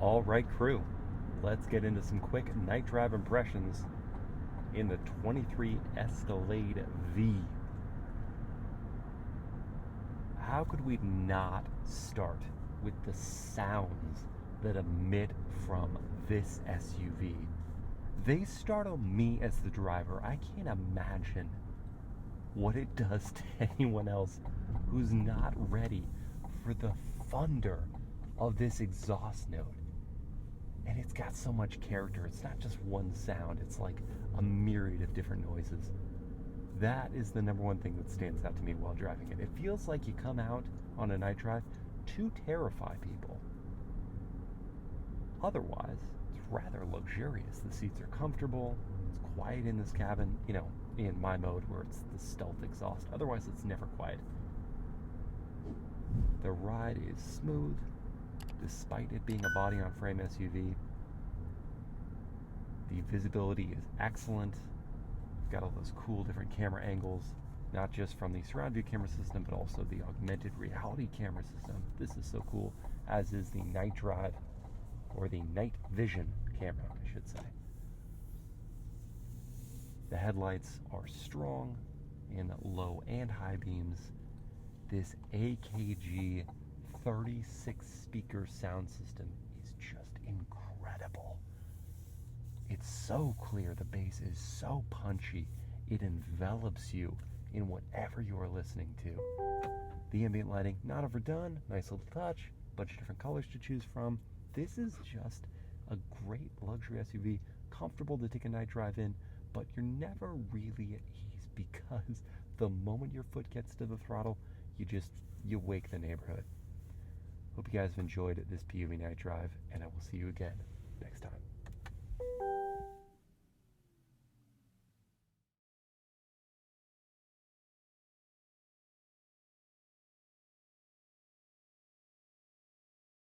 All right, crew, let's get into some quick night drive impressions in the 23 Escalade V. How could we not start with the sounds that emit from this SUV? They startle me as the driver. I can't imagine what it does to anyone else who's not ready for the thunder of this exhaust note. And it's got so much character. It's not just one sound, it's like a myriad of different noises. That is the number one thing that stands out to me while driving it. It feels like you come out on a night drive to terrify people. Otherwise, it's rather luxurious. The seats are comfortable, it's quiet in this cabin, in my mode where it's the stealth exhaust. Otherwise, it's never quiet. The ride is smooth, despite it being a body-on-frame SUV. The visibility is excellent. You've got all those cool different camera angles, not just from the surround view camera system, but also the augmented reality camera system. This is so cool, as is the night drive, or the night vision camera, I should say. The headlights are strong in low and high beams. This AKG 36 speaker sound system is just incredible. It's so clear, the bass is so punchy, it envelops you in whatever you are listening to. The ambient lighting, not overdone, nice little touch, bunch of different colors to choose from. This is just a great luxury SUV, comfortable to take a night drive in, but you're never really at ease because the moment your foot gets to the throttle, you wake the neighborhood. Hope you guys have enjoyed this PUV night drive, and I will see you again next time.